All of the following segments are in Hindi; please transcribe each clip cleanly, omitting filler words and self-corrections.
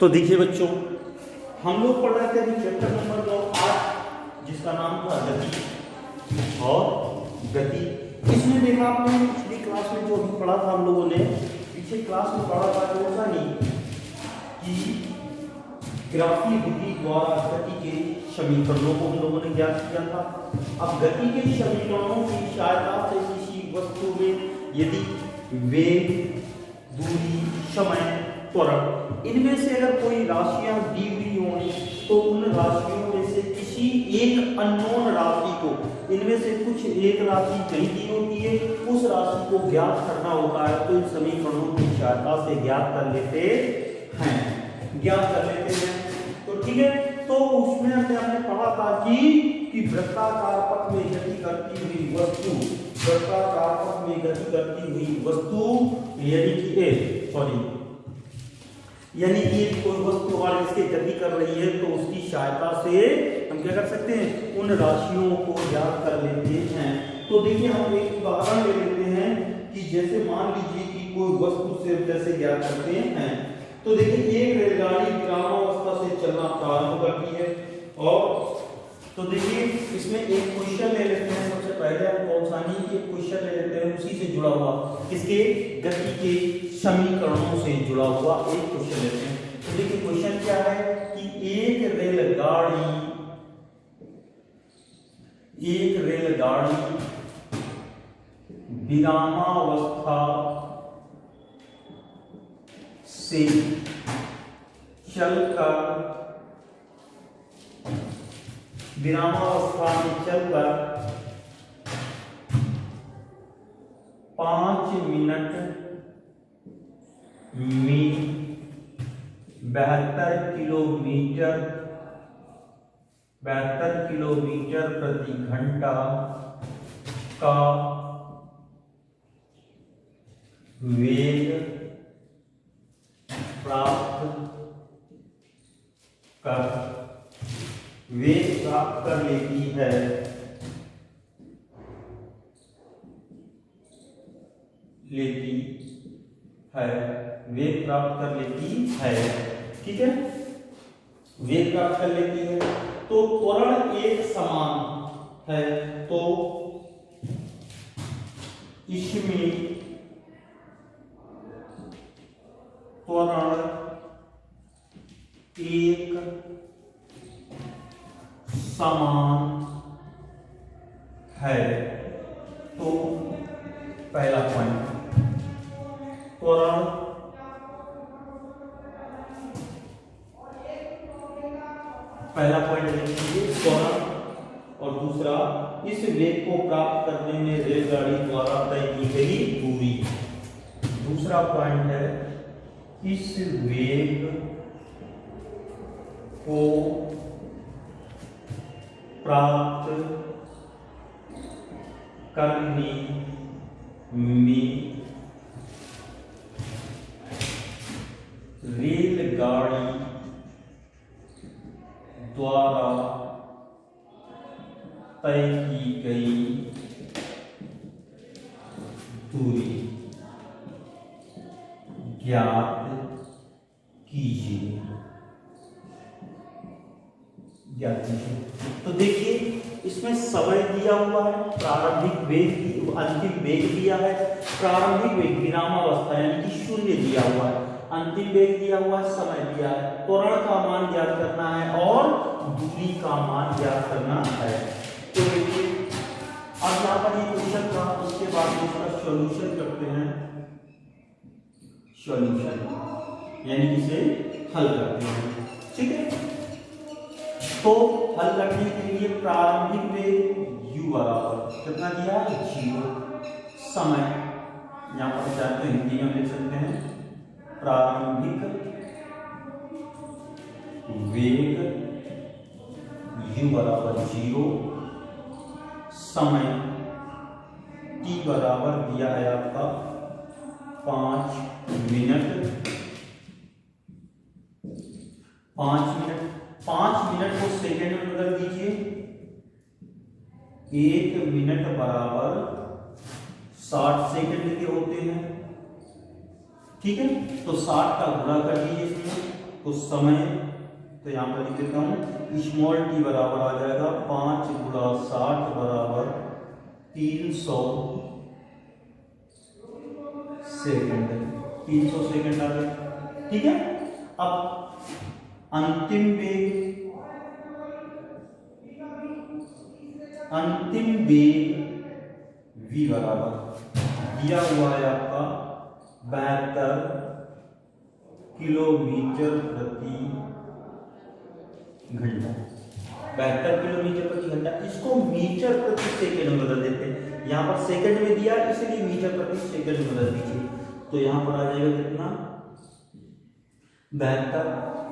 तो देखिए बच्चों, हम लोग पढ़ रहे थे अभी चैप्टर नंबर 2 8, जिसका नाम था गति और गति। इसमें देखा आपने पिछली क्लास में जो अभी पढ़ा था हम लोगों ने, पिछली क्लास में पढ़ा था ऐसा नहीं कि ग्राफीय विधि द्वारा गति के समीकरणों को हम लोगों ने ज्ञात किया था। अब गति के समीकरणों की सहायता से किसी वस्तु में यदि वेग, दूरी, समय, त्वरण इनमें से अगर कोई राशियां दी हुई होंगी तो उन राशियों में से किसी एक अननोन राशि को, इनमें से कुछ एक राशि नहीं दी होती है, उस राशि को ज्ञात करना होता है। तो इन समीकरणों की सहायता से ज्ञात कर लेते हैं। तो ठीक है, तो उसमें हमने पढ़ा था कि वृत्ताकार पथ में गति करती हुई वस्तु, वृत्ताकार पथ में गति करती हुई वस्तु यानी कि कोई वस्तु अगर इसके गति कर रही है तो उसकी सहायता से हम क्या कर सकते हैं, उन राशियों को ज्ञात कर लेते हैं। तो देखिए हम एक उदाहरण ले लेते हैं कि जैसे मान लीजिए कि कोई वस्तु से कैसे ज्ञात करते हैं। तो देखिए एक रेलगाड़ी विरामावस्था से चलना प्रारंभ करती है, और तो देखिए इसमें एक क्वेश्चन ले लेते हैं। सबसे पहले हम कौन की एक क्वेश्चन ले लेते हैं, उसी से जुड़ा हुआ, किसके, गति के समीकरणों से जुड़ा हुआ एक क्वेश्चन लेते हैं। तो देखिए क्वेश्चन क्या है कि एक रेलगाड़ी विरामावस्था से चलकर 5 मिनट में 72 किलोमीटर प्रति घंटा का वेग प्राप्त कर लेती है। वेग प्राप्त कर लेती है, ठीक है, वेग प्राप्त कर लेती है। तो त्वरण एक समान है, तो इसमें त्वरण एक समान है। तो पहला पॉइंट, त्वरण पहला पॉइंट लिखेंगे त्वरण, और दूसरा इस वेग को प्राप्त करने में रेलगाड़ी द्वारा तय की गई दूरी। दूसरा पॉइंट है इस वेग को प्राप्त करने में रेलगाड़ी द्वारा तय की गई दूरी ज्ञात कीजिए। तो देखिए इसमें समय दिया हुआ है, प्रारंभिक वेग, अंतिम वेग दिया है। प्रारंभिक वेग विरामावस्था यानी कि 0 दिया हुआ है, अंतिम वेग दिया हुआ है, समय दिया है, त्वरण का मान ज्ञात करना है और दूरी का मान ज्ञात करना है। तो देखिए अब यहाँ पर ये क्वेश्चन था, उसके बाद इसका सॉल्यूशन करते हैं। सॉल्यूशन यानी इसे हल करते हैं, ठीक है। तो हल करने के लिए प्रारंभिक वेग u बराबर कितना दिया है, 0, समय यहाँ पर चाहते हैं हिंदी में लिख सकते हैं, प्रारंभिक वेग u बराबर 0, समय t बराबर दिया है आपका 5 मिनट। 5 मिनट को सेकेंड में बदल दीजिए, 1 मिनट बराबर 60 सेकंड के होते हैं। ठीक है, तो 60 का गुणा कर दीजिए इसमें तो समय, तो यहाँ पर लिख देता हूँ स्मॉल टी बराबर आ जाएगा 5 गुणा 60 बराबर 300 सेकंड। 300 सेकंड आ गया, ठीक है। अब अंतिम वेग v बराबर दिया हुआ है आपका 72 किलोमीटर प्रति घंटा। 72 किलोमीटर प्रति घंटा, इसको मीटर प्रति सेकंड में बदल देते हैं। यहाँ पर सेकंड में दिया इसलिए मीटर प्रति सेकंड में बदल दीजिए, तो यहाँ पर आ जाएगा कितना 72।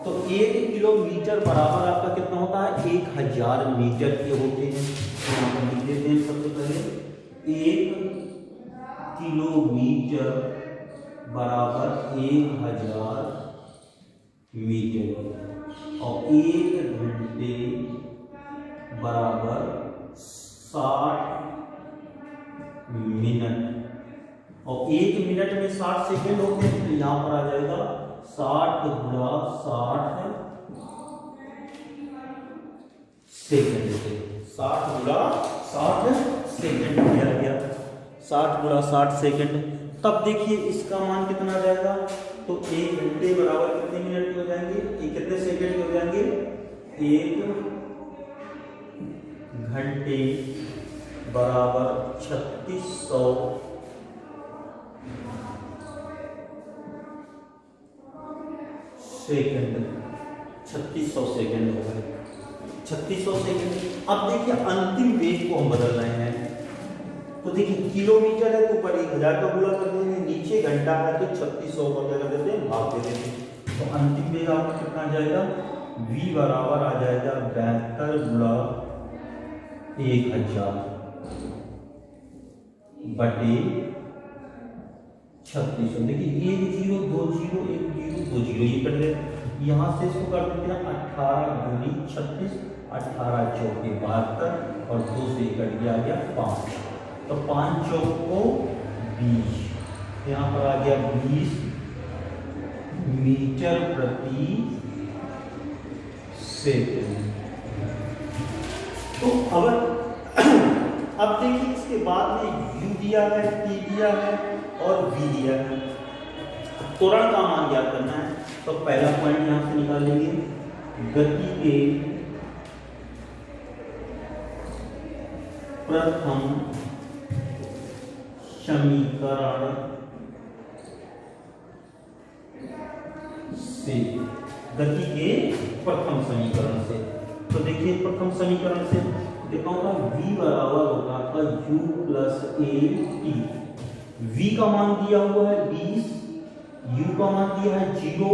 तो 1 किलोमीटर बराबर आपका कितना होता है 1000 मीटर के होते हैं। तो यहाँ पर लिख देते हैं सबसे पहले 1 किलोमीटर बराबर 1000 मीटर और 1 घंटे बराबर 60 मिनट और 1 मिनट में 60 सेकंड होते हैं। तो यहाँ पर आ जाएगा 60 गुणा 60 सेकंड से 60 गुणा 60 सेकंड दिया गया 60 गुणा 60 सेकंड। तब देखिए इसका मान कितना आ जाएगा, तो 1 घंटे बराबर कितने मिनट के हो जाएंगे, ये कितने सेकंड के हो जाएंगे 1 घंटे बराबर 3600 सेकंड। 3600 सेकंड हो गए 3600 सेकंड। अब देखिए अंतिम वेग को हम बदल रहे हैं, तो देखिए किलोमीटर है तो पर 1000 का गुणा कर देंगे, नीचे घंटा है तो 3600 का क्या कर देते हैं भाग दे देते हैं। तो अंतिम वेग आपका कितना आ जाएगा v बराबर आ जाएगा 72 गुणा 1000 बटे 3600। देखिए 1 0 2 0 1 0 2 0 ये कर दे, यहाँ से इसको कर देते हैं 18 दूनी 36 18 चौके 72 और 2 से कट गया 5, तो 5 चौक को 20, यहाँ पर आ गया 20 मीटर प्रति सेकंड। तो अब देखिए इसके बाद में u दिया है, t दिया है और v दिया है, त्वरण का मान ज्ञात करना है। तो पहला पॉइंट यहां से निकाल लेंगे, गति के प्रथम समीकरण से, गति के प्रथम समीकरण से। तो देखिए प्रथम समीकरण से देखा होगा v बराबर होगा आपका u plus a t। v का मान दिया हुआ है 20, u का मान दिया है 0,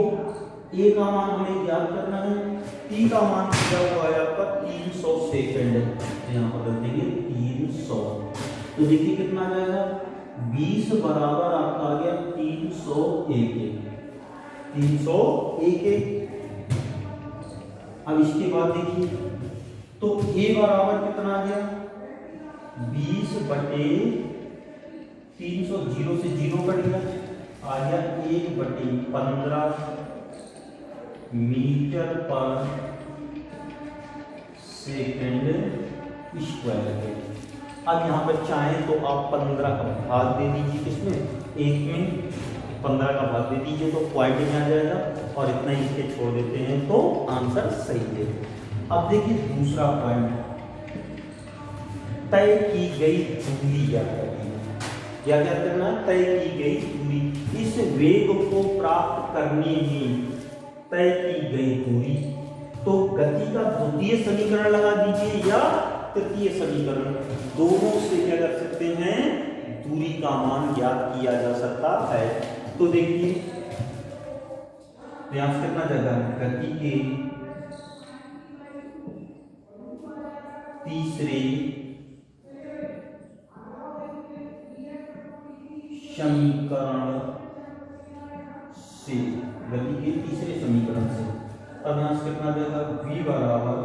a का मान हमें ज्ञात करना है, t का मान दिया हुआ है आपका 300 सेकंड। यहाँ पर रख देंगे 300। तो देखिए कितना आ जाएगा 20 बराबर आपका आ गया 301। अब इसके बाद देखिए तो a बराबर कितना आ गया 20 बटे 300, 0 से 0 कट गया, आ गया 1 बटे 15 मीटर पर सेकंड स्क्वायर। अब यहाँ पर चाहें तो आप 15 का भाग दे दीजिए, किसमें 1 में 15 का भाग दे दीजिए तो पॉइंट में आ जाएगा, और इतना ही इसके छोड़ देते हैं तो आंसर सही है। अब देखिए दूसरा पॉइंट, तय की गई दूरी ज्ञात करनी है। क्या ज्ञात करना है, तय की गई दूरी। इस वेग को प्राप्त करने में तय की गई दूरी, तो गति का द्वितीय समीकरण लगा दीजिए या तृतीय समीकरण, दोनों से क्या कर सकते हैं दूरी का मान ज्ञात किया जा सकता है। तो देखिए यहां से कितना जाएगा, गति के तीसरे समीकरण से, गति के तीसरे समीकरण से, अब यहां से कितना जाएगा v बराबर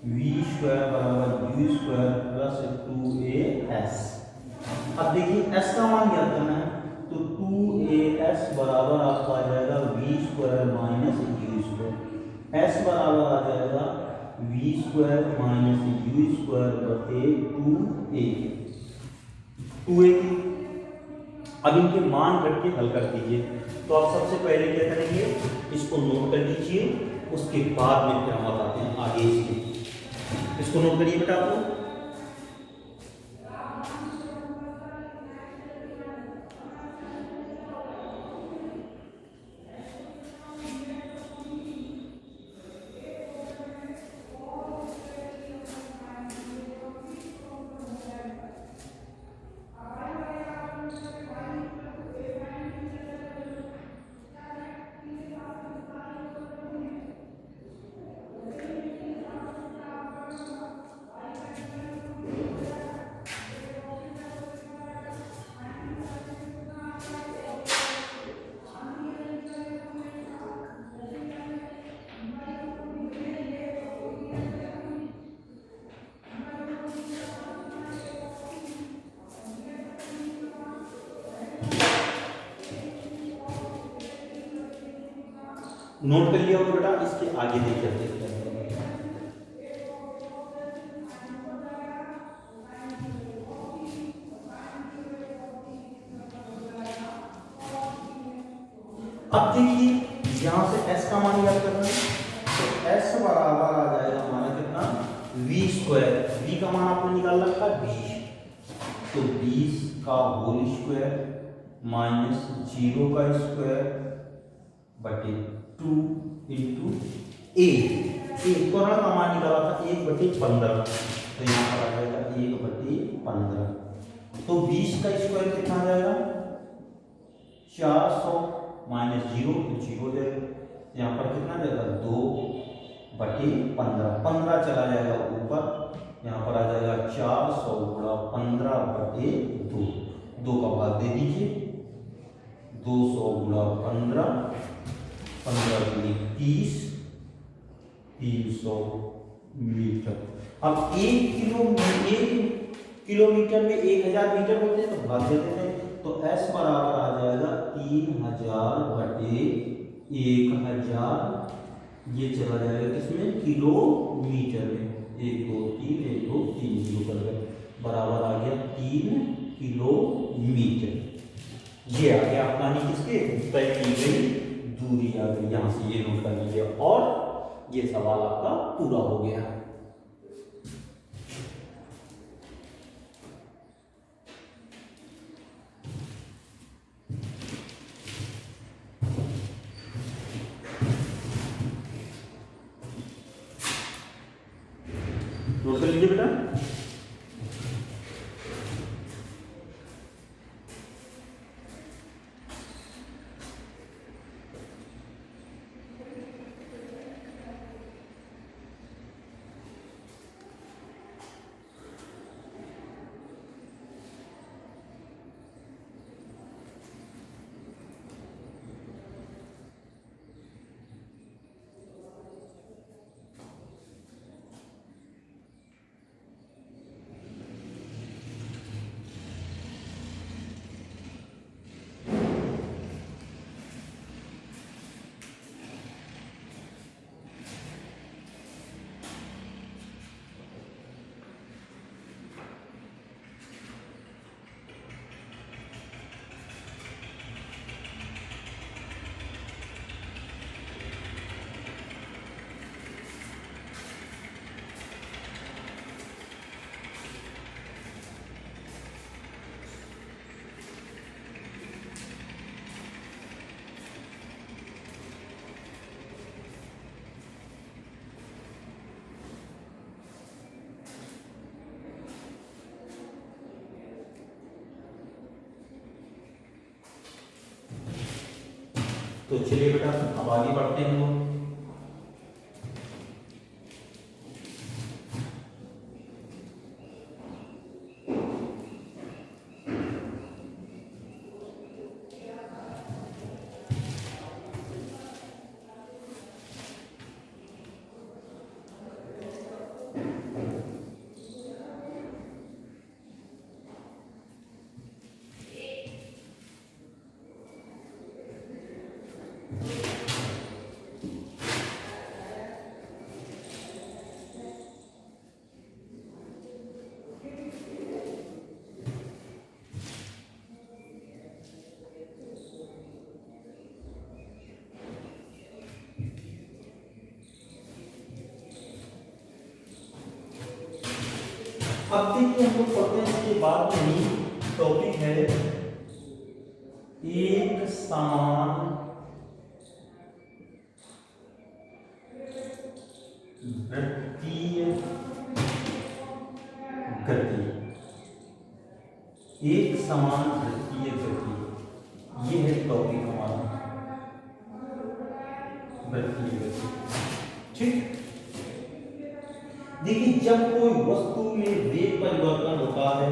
v स्क्वायर बराबर u स्क्वायर प्लस 2as। अब देखिए s का मान ज्ञात करना है, तो 2as बराबर आपका आ जाएगा v स्क्वायर माइनस u स्क्वायर। एस बराबर आ जाएगा v square minus u square बटे 2a। अब इनके मान रख के हल कर दीजिए। तो आप सबसे पहले क्या करेंगे, इसको नोट कर लीजिए, उसके बाद में फिर हम बताते हैं आगे इसको नोट करिए बेटा आप लोग। नोट कर लिया होगा बेटा, इसके आगे देखिए अब देखिए यहां से s का मान याद करना है। तो s बराबर आ जाएगा हमारा कितना, v स्क्वायर। v का मान आपने निकाल रखा है 20, तो 20 का होल स्क्वायर माइनस 0 का स्क्वायर बटे 2 इंटू एक तो का मान निकाला था 1/15, तो यहाँ पर आ जाएगा 1/15। तो 20 का स्क्वायर कितना आ जाएगा 400 माइनस 0 तो 0 जाएगा, यहाँ पर कितना जाएगा 2/15, 15 चला जाएगा ऊपर, यहाँ पर आ जाएगा 400 गुणा 15/2, 2 का भाग दे दीजिए, 200 गुणा 15, 15 दूनी 30, 300 मीटर। अब 1 किलोमीटर में 1000 मीटर होते हैं, तो भाग देते हैं। तो S बराबर आ जाएगा 3000 बटे 1000, ये चला जाएगा किसमें, किलोमीटर में। 1 2 3 1 2 3 0 कर गए, बराबर आ गया 3 किलोमीटर। ये आ गया आपका नहीं किसके तय की गई दूरी आ गई, यहां से ये नोट कर लीजिए और ये सवाल आपका पूरा हो गया। नोट कर लीजिए बेटा। तो चलिए बेटा अब आगे बढ़ते हैं हम। अब देखिए हम लोग पढ़ते हैं इसके बाद में ही टॉपिक है एक समान वृत्तीय गति। एक समान वृत्तीय गति, ये है टॉपिक हमारा, वृत्तीय गति। ठीक, देखिए जब कोई वस्तु में वेग परिवर्तन होता है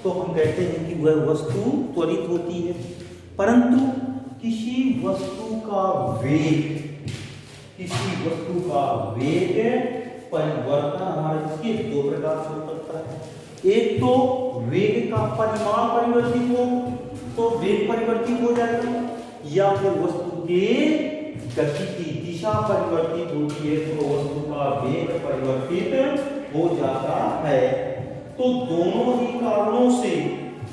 तो हम कहते हैं कि वह वस्तु त्वरित होती है, परंतु किसी वस्तु का वेग परिवर्तन हमारे इसके दो प्रकार से हो सकता है। एक तो वेग का परिमाण परिवर्तित हो तो वेग परिवर्तित हो जाएगा, या फिर वस्तु के गति की दिशा परिवर्तित होती है तो वस्तु का वेग परिवर्तित हो जाता है। तो दोनों ही कारणों से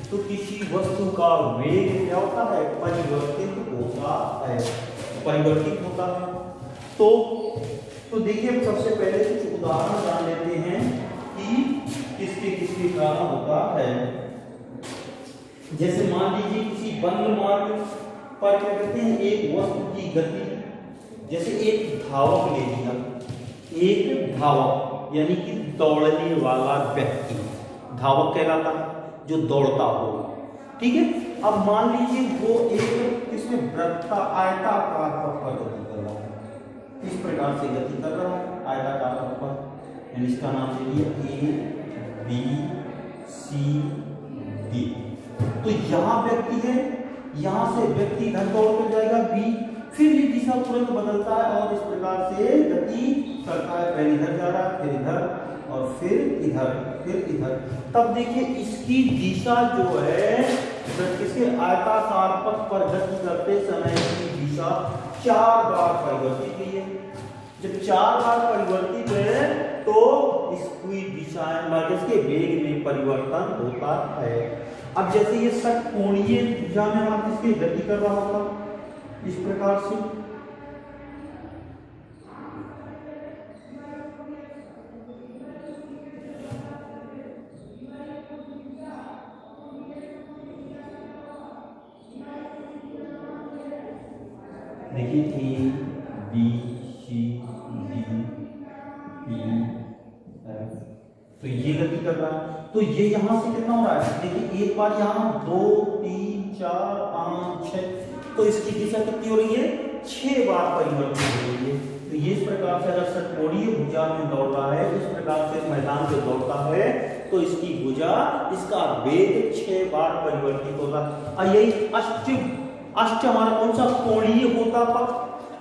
तो किसी वस्तु का वेग क्या होता है, परिवर्तित होता है। तो देखिए सबसे पहले कुछ उदाहरण जान लेते हैं कि किसके कारण होता है। जैसे मान लीजिए किसी बंद मार्ग पर क्या कहते हैं, एक वस्तु की गति, जैसे एक धावक ले लिया, एक धावक यानी कि दौड़ने वाला व्यक्ति धावक कहलाता है, जो दौड़ता होगा। ठीक है, अब मान लीजिए वो एक इसमें वृत्ता आयताकार पथ पर गति कर रहा है, इस प्रकार से गति कर रहा है आयताकार पथ पर, यानी इसका नाम ले लिया ए बी सी डी। तो यहाँ व्यक्ति है, यहाँ से व्यक्ति इधर दौड़ कर जाएगा बी, फिर ये दिशा तुरंत बदलता है और इस प्रकार से गति करता है, पहले इधर जा रहा है, फिर इधर और फिर इधर। तब देखिए इसकी दिशा जो है, इसके आयताकार पथ पर गति करते समय इसकी दिशा 4 बार परिवर्तित हुई है। जब 4 बार परिवर्तित है तो इसकी दिशाएं इसके वेग में परिवर्तन होता है। अब जैसे ये षटकोणीय दिशा में हम इसकी गति कर रहा होगा इस प्रकार से, देखिए A B C D E F, तो ये गति कर रहा है। तो ये यहां से कितना हो रहा है, देखिए एक बार यहां 2 3 4 5 6, तो इसकी दिशा कितनी हो रही है, 6 बार परिवर्तित हो रही है। तो ये इस प्रकार से अगर षटकोणीय भुजा में दौड़ रहा है, इस प्रकार से मैदान में दौड़ता है तो इसकी भुजा, इसका वेग 6 बार परिवर्तित होगा। और यही अष्ट हमारा कौन सा, कोणीय होता पथ।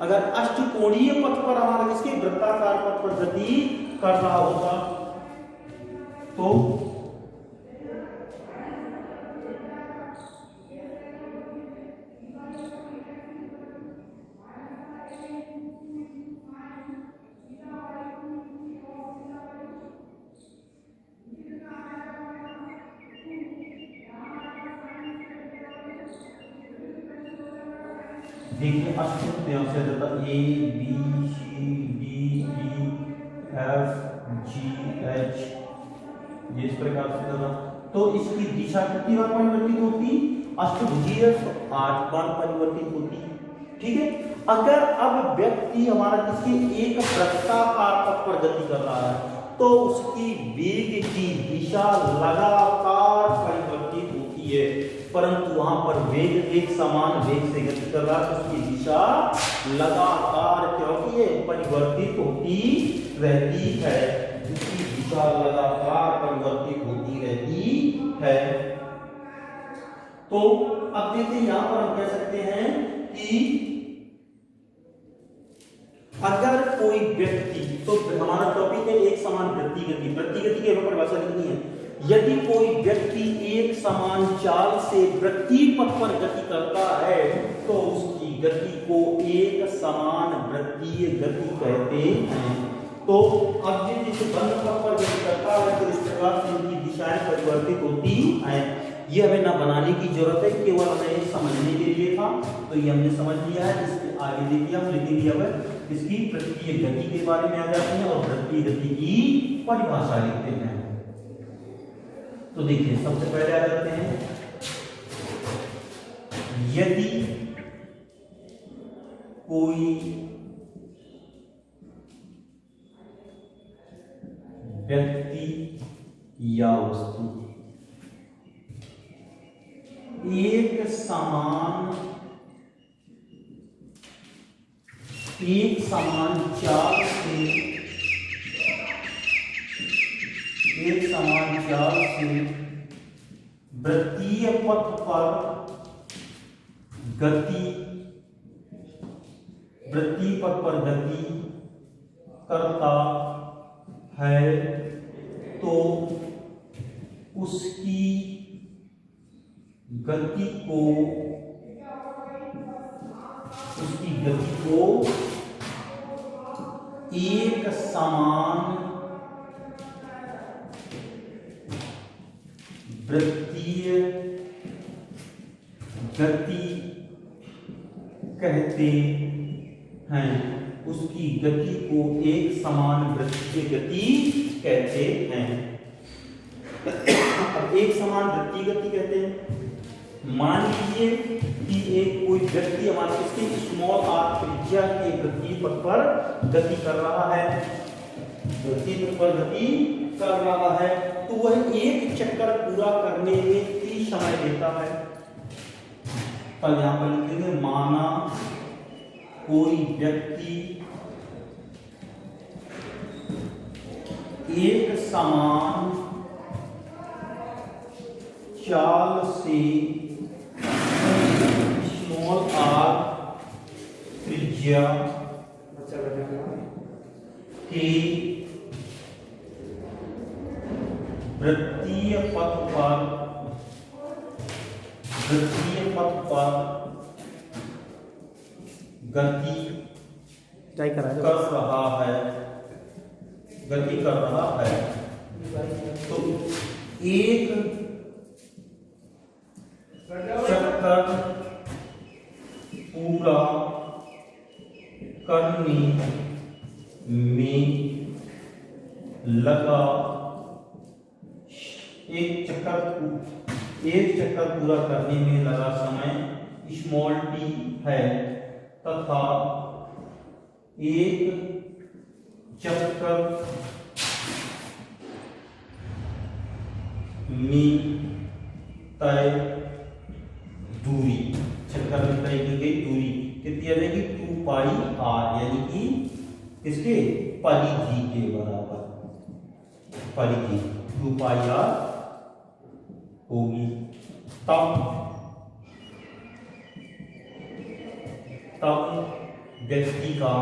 अगर अष्टकोणीय पथ पर हमारा किसके, वृत्ताकार पथ पर गति कर रहा होता तो देखिए अष्ट से जाता A B C D E F G H, ये इस प्रकार से जाता। तो इसकी दिशा कितनी बार परिवर्तित होती, अष्टभुजीय 8 बार परिवर्तित होती। ठीक है, अगर अब व्यक्ति हमारा किसके, एक वृत्ताकार पथ पर गति कर रहा है तो उसकी वेग की दिशा लगातार परिवर्तित होती है, परंतु वहां पर वेग एक समान वेग से गति कर रहा है तो उसकी दिशा लगातार क्या होती है, परिवर्तित होती रहती है, उसकी दिशा लगातार परिवर्तित होती रहती है। तो अब देखिए यहां पर हम कह सकते हैं कि अगर कोई व्यक्ति, तो हमारा टॉपिक है एक समान वृत्ति गति की परिभाषा लिखनी है। यदि कोई व्यक्ति एक समान चाल से वृत्ति पथ पर गति करता है तो उसकी गति को एक समान वृत्तीय गति कहते हैं। तो अब जिस बंद पथ पर गति करता है तो इस प्रकार से इनकी दिशाएं परिवर्तित होती हैं। ये हमें ना बनाने की जरूरत है, केवल हमें समझने के लिए था, तो ये हमने समझ लिया है। इसके आगे देखिए हम लिखेंगे अब इसकी वृत्तीय गति के बारे में आ जाते हैं और वृत्तीय गति की परिभाषा लिखते हैं। तो देखिए सबसे पहले आ जाते हैं, यदि कोई व्यक्ति या वस्तु एक समान चाल से वृत्तीय पथ पर गति करता है तो उसकी गति को एक समान वृत्तीय गति कहते हैं। उसकी गति को एक समान वृत्तीय गति कहते हैं। अब एक समान वृत्तीय गति कहते हैं, मान लीजिए कि एक कोई व्यक्ति हमारे इसके स्मॉल आर त्रिज्या के वृत्तीय पथ पर गति कर रहा है, तो वह एक चक्कर पूरा करने में कितना समय लेता है। तब यहां पर लिखेंगे, माना कोई व्यक्ति एक समान चाल से स्मॉल आर त्रिज्या के वृत्तीय पथ पर गति कर रहा है, तो एक चक्कर पूरा करने में लगा एक चक्कर पूरा करने में लगा समय स्मॉल टी है, तथा एक चक्कर में तय दूरी, चक्कर में तय की गई दूरी कितनी आ जाएगी, 2 पाई r, यानी कि इसके परिधि के बराबर, परिधि 2 पाई r होगी। तब व्यक्ति का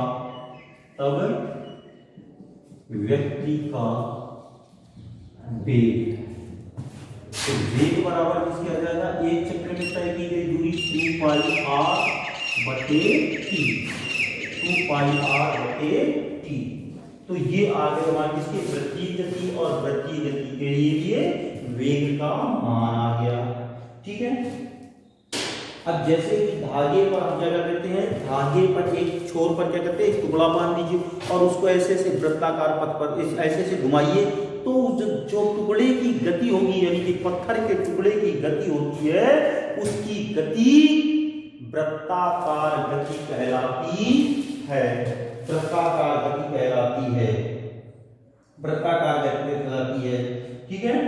वेग, तो वेग बराबर किसके आ जाएगा, एक चक्र में तय की गई दूरी 2 पाई r बटे t, 2 पाई r बटे t। तो ये आ गए हमारे किसके, वृत्तीय गति, और वृत्तीय गति के लिए वेग का मान आ गया। ठीक है। अब जैसे कि धागे पर हम क्या कर देते हैं, धागे पर एक छोर पर क्या करते हैं, एक टुकड़ा बांध दीजिए और उसको ऐसे से वृत्ताकार पथ पर ऐसे से घुमाइए, तो जो टुकड़े की गति होगी, यानी कि पत्थर के टुकड़े की गति होती है, उसकी गति वृत्ताकार गति कहलाती है। वृत्ताकार गति कहलाती है, वृत्ताकार गति कहलाती है। ठीक है।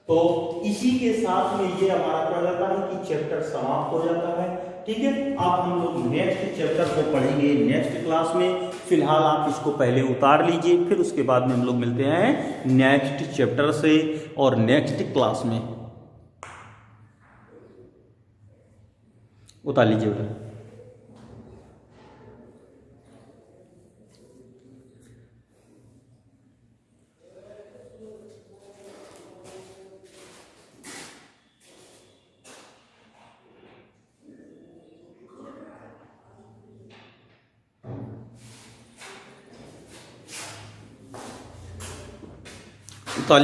तो इसी के साथ में ये हमारा क्या जाता है कि चैप्टर समाप्त हो जाता है। ठीक है। अब हम लोग नेक्स्ट चैप्टर को पढ़ेंगे नेक्स्ट क्लास में। फिलहाल आप इसको पहले उतार लीजिए, फिर उसके बाद में हम लोग मिलते हैं नेक्स्ट चैप्टर से और नेक्स्ट क्लास में। उतार लीजिए। उतार